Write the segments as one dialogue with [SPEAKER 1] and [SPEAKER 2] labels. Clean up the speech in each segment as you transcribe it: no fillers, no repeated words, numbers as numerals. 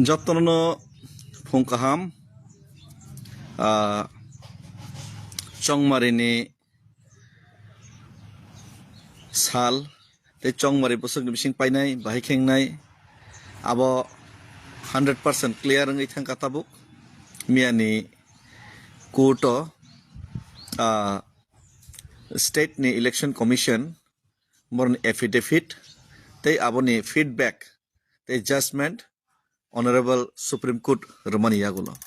[SPEAKER 1] যত্ন ফংকাহাম চংমারিনি সাল ते चंगमारी बोसोर बिसिं पाइनाय बाहाय खेंनाय आबो 100% क्लियर ngै थांखा ताबुक मियानि कोर्ट स्टेट नि इलेक्शन कमिशन मरन एफिडेविट ते आबोनि फीडबैक ते जजमेंट ऑनरेबल सुप्रीम कोर्ट रमानी यागुलो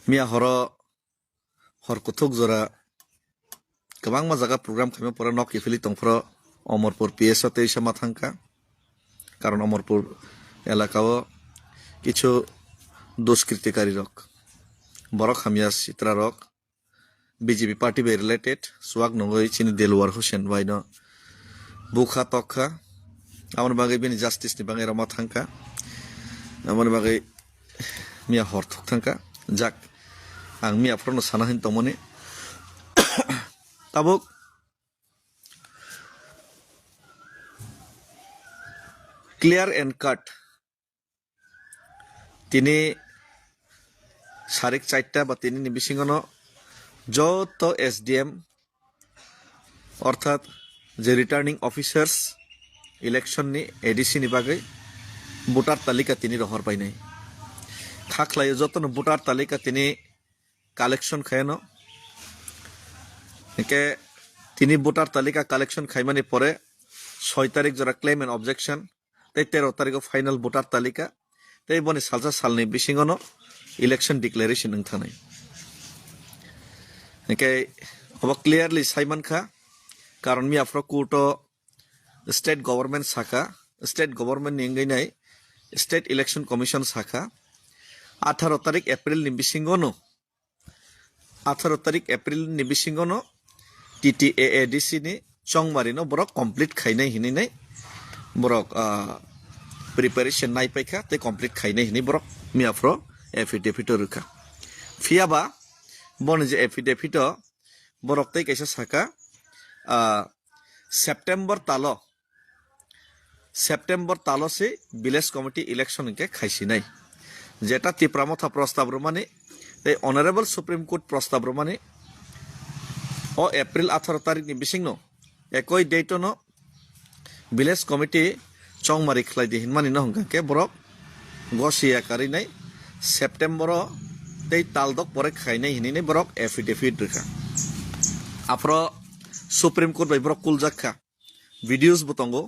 [SPEAKER 1] मिया हर कुथुक जरा गोबां माजागा प्रग्राम खालामो परा नक इफिलि तंफ्रो अमरपुर पीएस ते इसामा थांखा कारण अमरपुर एलाकाओ किछु दुष्कृतिकारी रक बरक हामिया सित्रा रक बीजेपी पार्टी बे रिलेटेड स्वाग नंगै चिनि देलवार हुसैन बायनो बुखा तखा आमन बागै बेनि जस्टिस नि बागै रमा थांखा आमन बागै मिया हर थुक थांखा जाक आं मिया फ्रनो साना हिन तमने ताबुक क्लियर एंड कट तिनी सारिक चाइटा बा तिनी निबिसिंगनो जत एसडीएम अर्थात जे रिटार्निंग ऑफिसर्स इलेक्शन नि एडीसी नि बागै भोटार तालिका तिनी रहर पाइनाय खाखलायो जतन भोटार तालिका तिनी कालेक्शन खायनो एके तिनी भोटार तालिका कालेक्शन खाइमानि परे 6 तारिख जरा क्लेम एंड ऑब्जेक्शन ते 13 तारिख फाइनल भोटार तालिका ते बनि सालसा सालनि बिसिंगनो इलेक्शन डिक्लेरेशन नोंथानाय एके अब क्लियरली साइमन खा कारण मी आफ्रो कोर्टो स्टेट गवर्नमेंट शाखा स्टेट गवर्नमेंट निंगैनाय स्टेट इलेक्शन कमिशन शाखा 18 तारिख एप्रिल नि बिसिंगनो 18 तारिख एप्रिल नि बिसिंगनो टीटीएडीसी नि चंगमारिनो बरक कंप्लीट खाइनाय हिनिनाय बरक प्रिपारेशन नाय पाइखा ते कंप्लीट खाइनाय हिनि बरक मियाफ्रो एफिडेविट रुखा फियाबा बन जे एफिडेविट बरक ते कैसा साका सेप्टेम्बर तालो से विलेज कमिटी इलेक्शन के खाइसिनाय जेटा तिप्रामथा प्रस्ताव रमाने ते ऑनरेबल सुप्रीम कोर्ट प्रस्ताव रमाने ओ एप्रिल 18 तारिख नि बिसिंगनो एकई डेट नो विलेज कमिटी चंगमारी खलाइदि हिनमानि न हंका के बरक गसिया कारिनाय सेप्टेम्बर ते तालदक परे खाइनाय हिनिने बरक एफिडेविट रखा आफ्रो सुप्रीम कोर्ट बाय बरक कुलजाखा वीडियोस बतंगो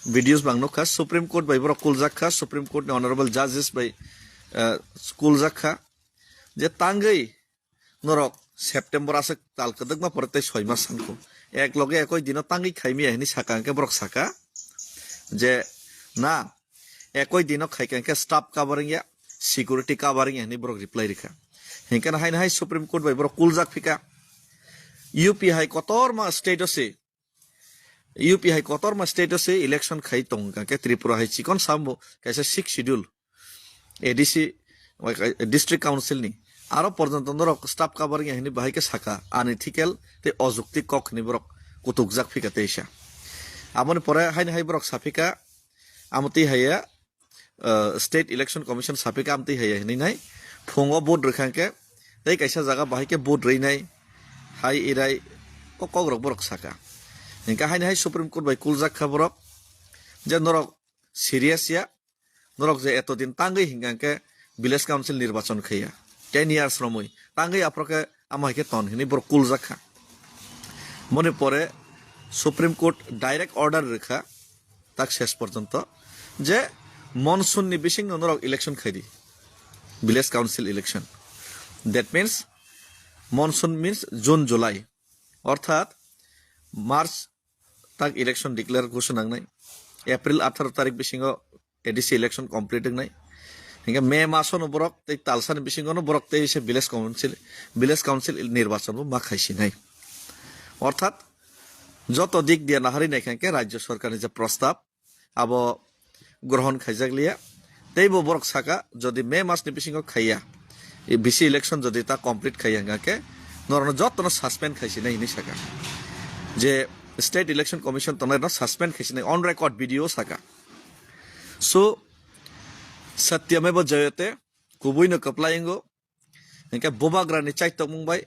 [SPEAKER 1] वीडियोस बांगनोखा सुप्रीम कोर्ट बाय बरक कुलजाखा सुप्रीम कोर्ट नि ऑनरेबल जजेस बाय कुलजाखा जे तांगै नरक सेप्टेम्बर आसे तालकदक मा परते 6 मास सानखौ एक लगे एकई दिन तांगै खाइमिया हिनि साका के बरक साका जे ना एकई दिन खाइके स्टाफ कवरिंग या सिक्योरिटी कवरिंग हिनि बरक रिप्लाई रिखा हिंकन हाय सुप्रीम कोर्ट बाय बरक कुलजाक फिका यूपी हाई कतरमा स्टेट से इलेक्शन खाई तंगा के त्रिपुरा हाई चिकन सामबो कैसे 6 शेड्यूल एडीसी डिस्ट्रिक्ट काउंसिल नि आरो पर्यंत नरक स्टाफ कवरिंग हिनि बाहाय के साका अनइथिकल ते अजुक्ति कक नि बरक कुतुकजाक फिका तेसा आमन परे हाय बरक साफिका आमति हाया स्टेट इलेक्शन कमिशन साफिका आमति हाया हिनि नाय फुंगो बोर्ड रखांके ते कैसा जगह बाहाय के बोर्ड रैनाय हाय इराय ककरक बरक साका इनका हाय सुप्रीम कोर्ट बाय कुलजाक खबरक जे नरक सीरियस या नरक जे एतो दिन तांगै हिंगाके विलेज काउंसिल निर्वाचन खैया 10 years रमै तांगै आप्रके आमाके तन हिनि बरक कुलजाक खा मने परे सुप्रीम कोर्ट डायरेक्ट ऑर्डर रखा तक शेष पर्यंत जे मनसून नि बिसिं नरक इलेक्शन खैदी village council election that means monsoon means June July अर्थात मार्च तक इलेक्शन डिक्लेयर घोषणा नांगनाय एप्रिल 18 तारिख बिसिंगो एडीसी इलेक्शन कंप्लीट नांगनाय हिंगा मे मासनो बरक ते तालसान बिसिंगनो बरक ते से विलेज काउंसिल निर्वाचन मा खाइसिनाय अर्थात जत दिक दिया नाहारि नायखांके राज्य सरकार जे प्रस्ताव अब ग्रहण खाइजागलिया तेबो बरक साका जदि मे मासनि बिसिंगो खाइया ए बीसी इलेक्शन जदि ता कंप्लीट खाइया के नरनो जतनो सस्पेंड खाइसिनाय हिनि साका जे स्टेट इलेक्शन कमिशन तनाय न सस्पेंड खाइसिनाय ऑन रेकॉर्ड वीडियो साका so Satyameva jayate kubuino kaplayengo engke bobagrani chaitok mungbai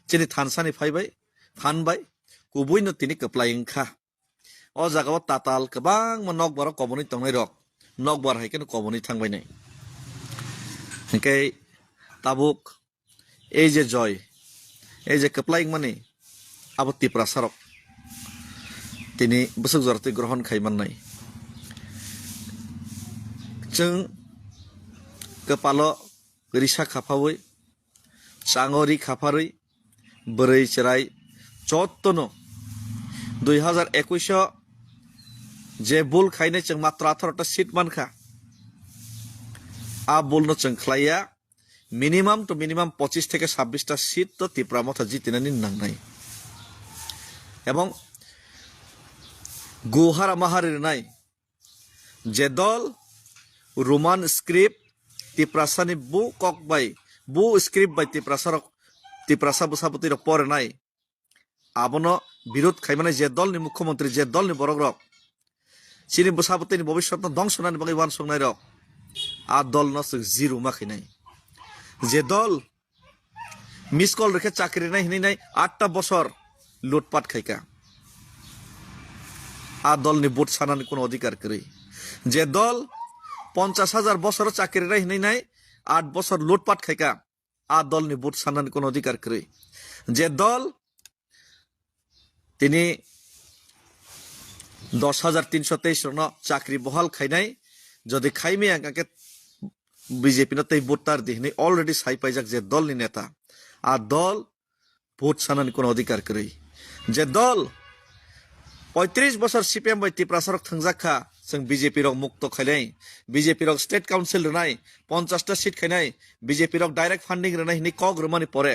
[SPEAKER 1] chini thansani phaibai phanbai kubuino tini kaplayengkha o jagao tatal kabang mo nokbar koboni tongnai rok nokbar haikeno koboni thangbai nai engke tabuk ei je joy ei je kaplayeng mani abo tiprasarok tini busuk jorti grohon khaiman nai जों kepalo risa khapawai changori khaparui bwrui cherai chottono 2021 je bul khaine जों matra 18টা seat mankha a bulno जों khlaiya minimum to minimum 25 থেকে 26টা seat to Tripura motha jitinani nangnai এবং গুহারা মাহারির নাই যে দল Roman script তিপ্রাসানি বু cock by বু স্ক্রিপ্ট বাই তিপ্রাসা বসাপতির পরে নাই আবনো বিরোধ খাইমানে যে দলনি মুখ্যমন্ত্রী যে দলনি বড়গ্রক চিনি বসাপতিনি ভবিষ্যৎ ধ্বংসনানি বাকি ওয়ান সংনাই রক আ দল নস জিরো মাখি নাই যে দল মিস কল রেখে চাকরি নাই হিনি নাই 8টা বছর লুটপাট খাইকা আ দলনি ভোট সানানি কোনো অধিকার করি যে দল 50,000 বছর চাকরি রাই নাই 8 বছর লুটপাট খাইকা আ দলনি ভোট সানানি কোনো অধিকার করি যে দল তিনি 10,323 জন চাকরি বহাল খাইনাই যদি খাইমি আঙ্কাকে বিজেপি নতে ভোটার দিহনি অলরেডি সাই পাইজাক যে দলনি নেতা আ দল ভোট সানানি কোনো অধিকার করি যে দল 35 বছর সিপিএম বাই তিপ্রাসারক থাংজাখা जों বিজেপি রক মুক্ত খাইনাই বিজেপি রক স্টেট কাউন্সিল রনাই 50টা সিট খাইনাই বিজেপি রক ডাইরেক্ট ফান্ডিং রনাই হিনি কক রমানি পরে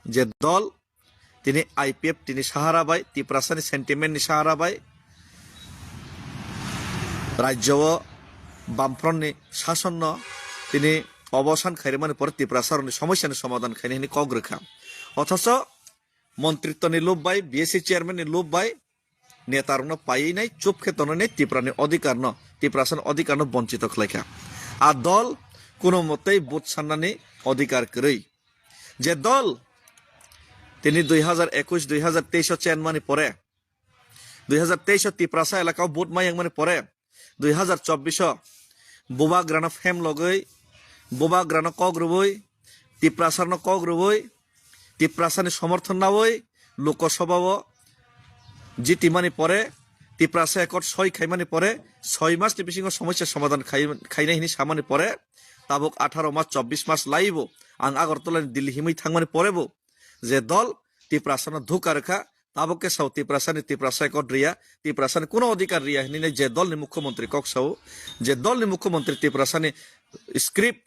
[SPEAKER 1] যে দল তিনি আইপিএফ তিনি সাহারা বাই তিপ্রাসানি সেন্টিমেন্ট নি সাহারা বাই রাজ্য বামফ্রন্টনি শাসন তিনি অবসান খাইরমানি পরে তিপ্রাসারনি সমস্যানি সমাধান খাইনি হিনি কক রেখা অথচ মন্ত্রিত্ব নি লোভ বাই বিএসসি চেয়ারম্যান নি লোভ বাই নেতারনো পাই নাই চুপ খেতন নেই তিপ্রানি অধিকার ন তিপ্রাসান অধিকার বঞ্চিত খাইখা আর দল কোনো মতেই ভোট সান্নানি অধিকার করি যে দল তিনি 2021-2023 চেয়ারম্যানি পরে 2023 তিপ্রাসা এলাকাও ভোট মাই মানে পরে 2024 বোবা গ্রান ফেম লগই বোবা গ্রান কক রবই তিপ্রাসার কক রবই তিপ্রাসানি সমর্থন নাওই লোকসভা জিতিমানি পরে তিপ্রাসা একট 6 খাইমানি পরে 6 মাস টিপিসিং সমস্যার সমাধান খাইনাই হিনি সামানি পরে তাবক 18 মাস 24 মাস লাইব আং আগরতলা দিল্লি হিमै থাংমানি পরেবো যে দল তিপ্রাসানো ধোকা রেখা তাবকে সাউ তিপ্রাসা একট রিয়া তিপ্রাসানি কোনো অধিকার রিয়া হিনি যে দলনি মুখ্যমন্ত্রী ককসাও যে দলনি মুখ্যমন্ত্রী তিপ্রাসানি স্ক্রিপ্ট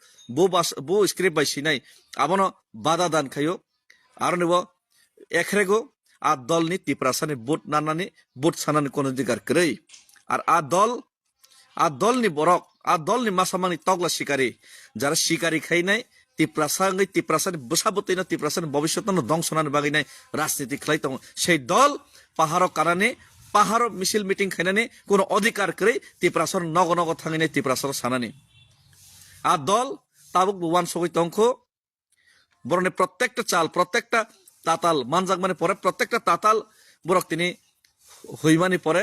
[SPEAKER 1] বো স্ক্রিপ্ট বাই সিনাই আবনো বাধা দান খাইও আর নেব একরেগো আর দলনি তিপ্রাসানি ভোট নানানি ভোট সানানি কোন অধিকার করেই আর আর দলনি বরক আর দলনি মাসামানি তগলা শিকারী যারা শিকারী খাই নাই তিপ্রাসানি বসাবতই না তিপ্রাসানি ভবিষ্যৎ ধ্বংসনানি বাগি নাই রাজনীতি খাইত সেই দল পাহাড় কারণে পাহাড় মিছিল মিটিং খাইনানি কোনো অধিকার করে তিপ্রাসার নগ নগ থাঙি নাই তিপ্রাসার সানানি আর দল তাবুক বুবান সগৈ তংখ বরণে প্রত্যেকটা চাল প্রত্যেকটা তাতাল মানজাক মানে পরে প্রত্যেকটা তাতাল বরক তিনি হইমানি পরে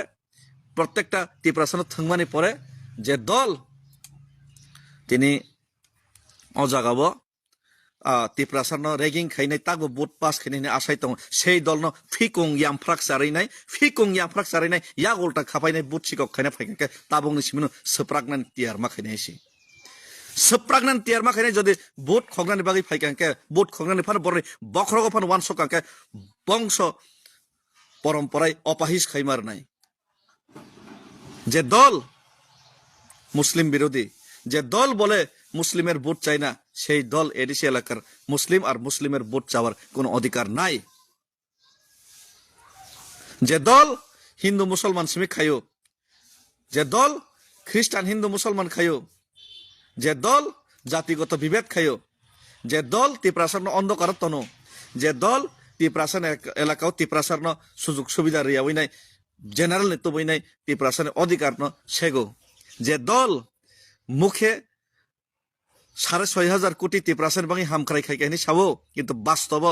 [SPEAKER 1] প্রত্যেকটা তিপ্রাসানো থাংমানি পরে যে দল তিনি অজাগাবো তিপ্রাসার রেগিং খাইনাই তাগো ভোট পাস খাইনাই আশাই দं সেই দল ফিকুং ইয়ামফ্রাক চারাইনাই ইয়া গলটা খাপাইনাই ভোট সিকক খাইনা ফাইকে তাবংनि सिमनो सप्रागनान टियार मा खाइनायसि सप्रागनान टियार मा खाइनाय जदि भोट खगनानि बागै फाइकांके भोट खगनानि फान बरनि बखरग फान वान सकांके बंश परम्पराय अपाहिस खाइमार নাই যে দল মুসলিম বিরোধী যে দল বলে মুসলিমের ভোট চাই না সেই দল এডিসি এলাকার মুসলিম আর মুসলিমের ভোট চাওয়ার কোনো অধিকার নাই যে দল হিন্দু মুসলমান সিমি খায়ো যে দল খ্রিস্টান হিন্দু মুসলমান খায়ো যে দল জাতিগত বিভেদ খায়ো যে দল তিপ্রাসার অন্ধকার তনো যে দল তিপ্রাসান এলাকাও তিপ্রাসার সুযোগ সুবিধা রিয়া নাই জেনারেল নেতো বই নাই তিপ্রাসানের অধিকার সেগো যে দল মুখে 6,500 কোটি ত্রিপ্রাসার বাঙি হামখাই খাইকানি সাবো কিন্তু বাস্তব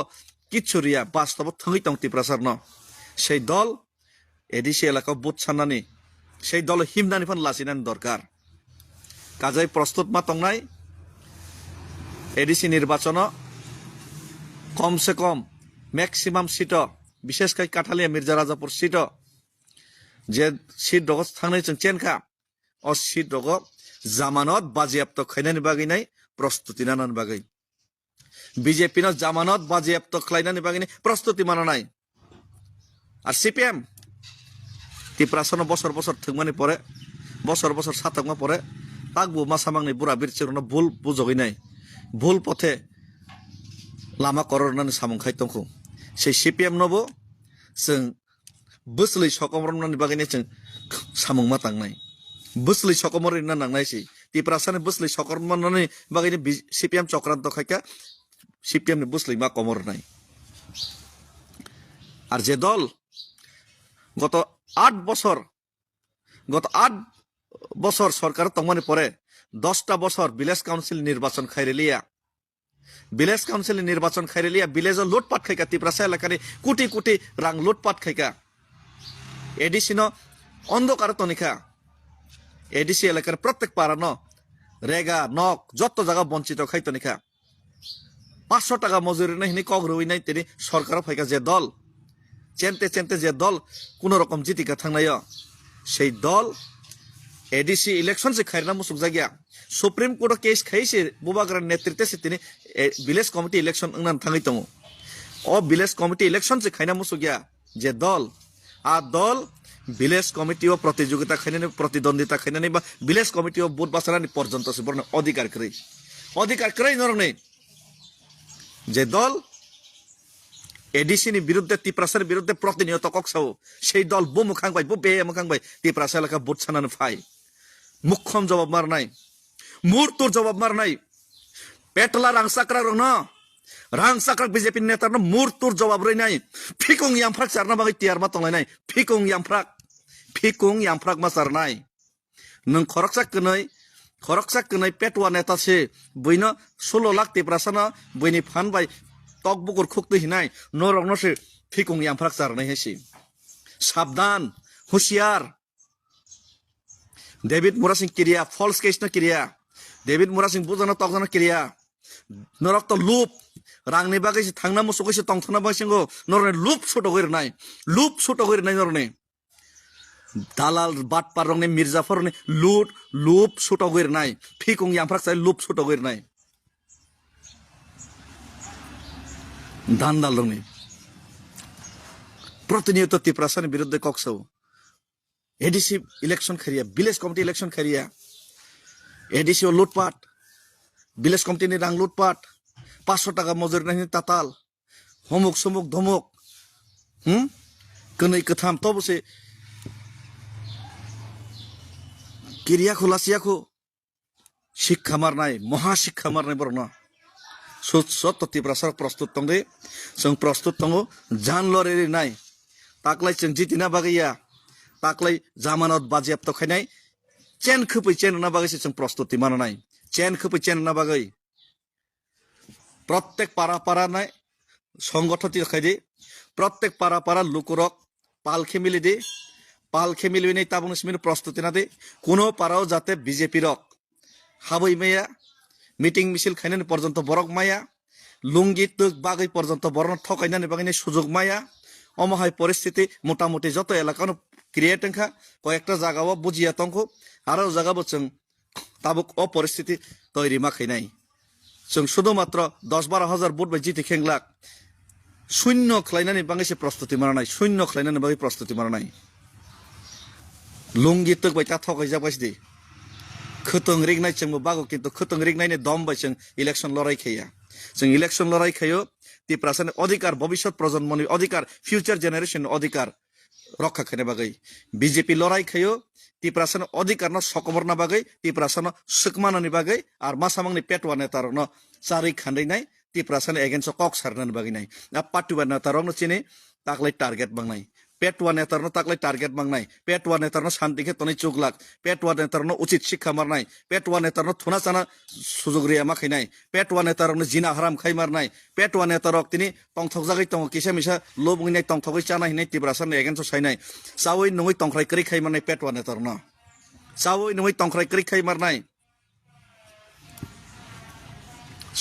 [SPEAKER 1] কিচ্ছু রিয়া বাস্তব থঙি তং ত্রিপ্রাসার ন সেই দল এডিসি এলাকা বুথ সান্নানি সেই দল হিমদানি ফান লাচিনানি দরকার কাজাই প্রস্তুত মা তংনাই এডিসি নির্বাচন কমসে কম ম্যাক্সিমাম সিট বিশেষ করে কাঠালিয়া মির্জা রাজাপুর সিট যে সিট দগ থাংনাই जों চেনখা অ সিট দগ জামানত বাজেয়াপ্ত খাইনানি বাগিনাই প্রস্তুতি নানান বাগै বিজেপি ন জামানত বাজেয়াপ্ত খাইনানি বাগিনাই প্রস্তুতি মানা নাই আর সিপিএম ত্রিপ্রাসন বছর বছর থংমানি পরে বছর বছর সাতকমা পরে তাকবো মাসামাংনি বুড়া বিরচিরন ভুল বুঝগै নাই ভুল পথে লাमा করনাनि सामं खायतंखौ সেই সিপিএম नबो जों बोसलै सकमरनानि बागैनो जों सामं मा तांनाय बोसलै सकमरना नांनायसै ত্রিপ্রাসানি बोसलै सकमरनानि बागैनो সিপিএম চক্রান্ত খাইকা সিপিএম नि बोसलै मा कमरनाय আর যে দল গত 8 বছর সরকার তংমানি পরে 10টা বছর ভিলেজ কাউন্সিল নির্বাচন খাইরেলিয়া ভিলেজ কাউন্সিল নির্বাচন খাইরেলিয়া ভিলেজ লুটপাট খাইকা ত্রিপ্রাসা এলাকানি কোটি কোটি রাং লুটপাট খাইকা এডিসি ন অন্ধকার তনিখা এডিসি এলাকার প্রত্যেক পাড়া ন রেগা নক যত জায়গা বঞ্চিত খাইতনিখা 500 টাকা মজুরি নাই হিনি কগরুই নাই তিনি সরকার ফাইকা যে দল চেনতে যে দল কোন রকম জিতিকা থাংনায় সেই দল এডিসি ইলেকশন से खायरना मुसुक जागिया सुप्रीम कोर्ट केस खाइसे बुबाग्रा नेतृत्व से तिनी विलेज कमिटी इलेक्शन अंगनान थांगै दङ ओ विलेज कमिटी इलेक्शन से खायना मुसुगिया जे दल आ दल विलेज कमिटी ओ प्रतियोगिता खायनानि प्रतिद्वंदिता खायनानि बा विलेज कमिटी ओ बुथ बासरानि पर्यन्त से बरन अधिकार कै नरनै जे दल एडिसि नि बिरुद्धे ত্রিপ্রাসার বিরুদ্ধে প্রতিনিয়ত ককসাও সেই দল বুমুখাংবাই বুবে মুখাংবাই ত্রিপ্রাসা এলাকা বুথ সানানো ফাই মুখ্যম জবাব মারনাই মুরতুর জবাব মারনাই পেটলা রাংসাকরা রং রাংসাকরা বিজেপি নেতার মুরতুর জবাব রইনাই ফিকুং ইয়ামফ্রাক চারনা বাগै তিয়ার মা তংলাইনাই ফিকুং ইয়ামফ্রাক मा চারনাই नों खरकसा कनै पेटवा नेतासे बइनो 16 लाख ত্রিপ্রাসাना बइनि फानबाय तक बुकुर खुकते हिनाय नरक नसे फिकुं यामफ्राक चारनाय हेसि साबधान हुशियार डेविड मुरासिंह किरिया फॉल्स केस न किरिया डेविड मुरासिंह बुजाना तकजाना किरिया नरक तो लूप रांगनि बागै थांना मुसुकैसे तंथना बासिंगो नरने लूप छुटो गइरनाय नरने दालाल बाटपार रंगनि मिर्जाफोरनि लूप छुटो गइरनाय फिकुं यामफ्राक चाय लूप छुटो गइरनाय दांदाल रंगनि प्रतिनियत ত্রিপ্রাসানি বিরুদ্ধে ককসাও एडिसि इलेक्शन खरिया विलेज कमिटी इलेक्शन खरिया एडिसि ओ लुटपाट विलेज कमिटी नि रां लुटपाट 500 टाका मजुरी नायनि ताताल हमुक समुक धमुक कनै कथाम तबसे किरिया खुलासियाखौ शिक्षा मारनाय महाशिक्षा मारनाय बरना सत्य ত্রিপ্রাসার प्रस्तुत तंगे जों प्रस्तुत तंगो जान लरेरि नाय ताकलाय जों जितिना बागैया ताकलाय जामानत बाजेयाप्त खायनाय चेन खोपै चेन ना बागैसे जों प्रस्तुति माननाय चेन खोपै चेन ना बागै प्रत्येक पारा नाय संगठति खायदि प्रत्येक पारा लुकुरक पाल खेमिलि नै ताबुन सिमिन प्रस्तुति ना दे कोनो पाराव जाते बीजेपी रक हाबै मैया मीटिंग मिছিল खायनानि पर्यन्त बरक माया लुंगि तुक बागै पर्यन्त बरन ठकायनानि बागैनि सुजुग माया अमहाय परिस्थिति मोटामुटी जत एलाकानो क्रिएट खा कयेकटा जागाव बुजिया तंखौ आरो जागाबो जों ताबुक अ परिस्थिति तैरि माखैनाय जों शुधुमात्र 10-12 हाजार भोट बाय जिति खेंलाक शून्य खलायनानि बागैसे प्रस्तुति मारनाय शून्य खलायनानि बागै प्रस्तुति मारनाय लुंगि तुक बाय ता ठकाय जाबायदि खोतों रिगनाय जोंबो बागो किन्तु खोतों रिगनायनि दम बाय जों इलेक्शन लरायखाया जों इलेक्शन लरायखायो ত্রিপ্রাসানি अधिकार भविष्यत प्रजन्मनि अधिकार फ्यूचर जेनेरेशन अधिकार रक्षा खाने बागै बीजेपी लड़ाई खायो ত্রিপ্রাসানি अधिकार न सकमरना बागै ত্রিপ্রাসানি सुकमानानि बागै आर मासामांनि पेटवा नेतार न चारै खान्दैनाय ত্রিপ্রাসাनि एगेन्स्ट कक सारनानि बागै नाय ना पाटुवा नेतार न चिने ताकलाय टार्गेट बांनाय पेटवा नेतारनो ताकलाय टार्गेट मांगनाय पेटवा नेतारनो शांति खेतनै चुगलाक पेटवा नेतारनो उचित शिक्षा मारनाय पेटवा नेतारनो थुना चाना सुजुग रिया माखैनाय पेटवा नेतारनो जिना हाराम खाय मारनाय पेटवा नेतारक तिनि तंथक जागै तंग किसा मिसा लोबुंगिनाय तंथकै चाना हिनाय तिब्रासार एगेन्स्ट साइनाय सावै नङै तंख्राय करै खाय मारनाय पेटवा नेतारनो सावै नङै तंख्राय करै खाय मारनाय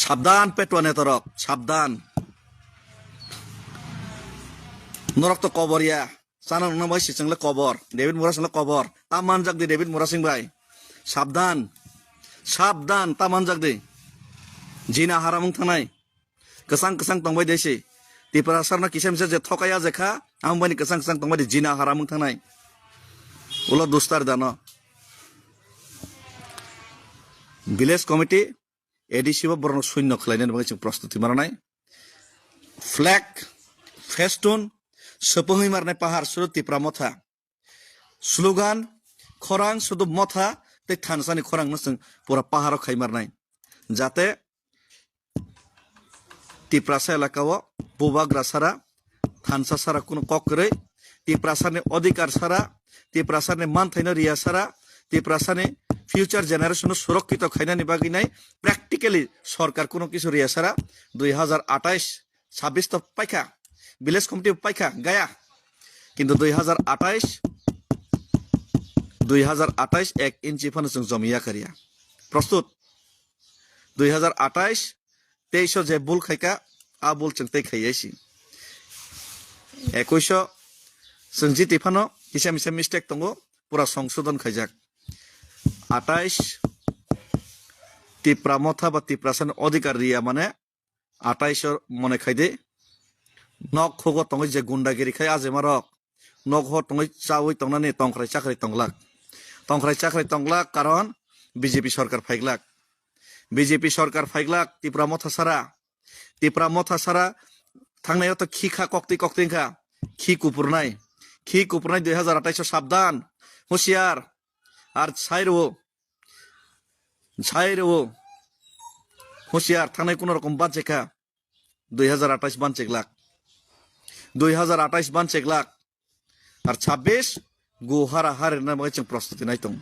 [SPEAKER 1] साबधान पेटवा नेतारक साबधान नरक तो कबरिया साना नंगना भाई सिचंगले कबर डेविड मुरा सिंगले कबर तामान जाग दे डेविड मुरा सिंह भाई साबधान साबधान तामान जाग दे जिना हारामुं थानाय कसang कसang तंबाय देसि तिपरा सरना किसेम से जे थकाया जेखा आं बानि कसang कसang तंबाय दे जिना हारामुं थानाय उला दुस्तार दानो विलेज कमिटी एडीसी बा बरन शून्य खलायनाय बागै जों प्रस्तुति मारनाय फ्लैग फेस्टुन सपहै मारनाय पाहार सुरु तिप्रा मथा स्लोगान खरां सुदु मथा ते थानसानि खरां नसों पुरा पाहाराव खाय मारनाय जाते तिप्रासा एलाकाव बोबाग्रा सारा थानसा सारा कुनो ककरै तिप्रासानि अधिकार सारा तिप्रासानि मानथायनो रिया सारा तिप्रासानि फ्यूचर जेनारेशन सुरक्षित खायनानि बागिनाय प्रेक्टिकली सरकार कुनो किछु रिया सारा 2028-26 तो पाइखा विलेज कमिटी पाइखा गया किंतु 2028 एक इंची फन जों जमिया करिया प्रस्तुत 2028-23 जे बुल खायका आ बुल जों तै खायैसि 21 जों जि तिफानो किसा मिसा मिस्टेक दंगो पूरा संशोधन खायजाक 28 तिप्रा मथा बा तिप्रासन अधिकार रिया माने 28 मने खायदे नक होगो तंगै जे गुंडागिरि खाय आजे मारक नक हो तंगै चावै तंगनानि तंख्राय चाख्राय तंगलाक कारण बीजेपी सरकार फाइगलाक तिप्रा मथा सारा थांनायाव तो खिखा कक्तिखा खि कुपुरनाय 2028 साबधान हुशियार आर साइरो हुशियार थांनाय कुनो रकम बानचेखा 2028 बानचेगलाक 2028 बानचेगलाक और 26 गुहारा हारेना बागै जों प्रस्तुति नायतं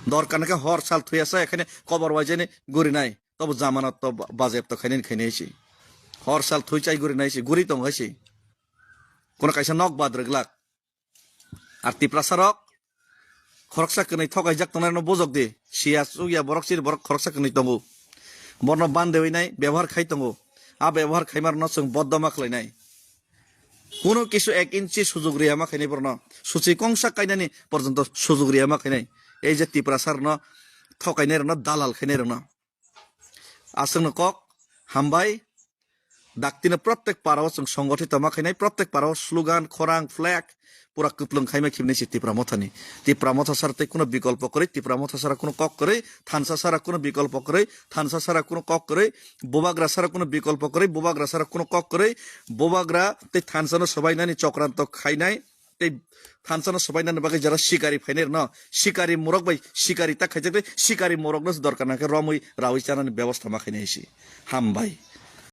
[SPEAKER 1] दरकार नाका हर साल थैयासा एखाने खबर वाइजेने गुरिनाय तब जामानत तो बाजेब तो खायनायसि हर साल थैचाय गुरिनायसि गुरि दं हायसि कोना कायसा नक बाद्रगलाक आर तिप्रासारक खरकसा कनै थगाय जाक तनानो बजक दे सिया सुया बरक सिर बरक खरकसा कनै दंगो बरन बानदेवैनाय व्यवहार खाय दंगो आ व्यवहार खायमारनो जों बदमा खलायनाय कुनो किसु 1 इंची सुजुग रिया मा खायनाय बरन सुचि कंसा कायनानि पर्यन्त सुजुग रिया मा खायनाय ए जे तिप्रासारनो थगायनाय रनो दालाल खायनाय रनो आसंनो कक हामबाय दाक्तिनो प्रत्येक पाराव जों संगठित मा खायनाय प्रत्येक पाराव स्लोगान खरां फ्लैग पूरा कुपलुं खायमा खिबनैसि तिप्रा मथा सारते कुनो विकल्प करे तिप्रा मथा सारा कुनो कक करे थानसा सारा कुनो विकल्प करे थानसा सारा कुनो कक करे बोबाग्रा सारा कुनो विकल्प करे बोबाग्रा सारा कुनो कक करे बोबाग्रा ते थानसानो सबायनानि चक्रान्त खायनाय ते थानसानो सबायनानि बागै जरा शिकारी फाइनेर न शिकारी मोरक बाय शिकारी ता खायजै शिकारी मोरकनो दरकार नाके रमै रावै चानानि व्यवस्था मा खायनायसि हामबाय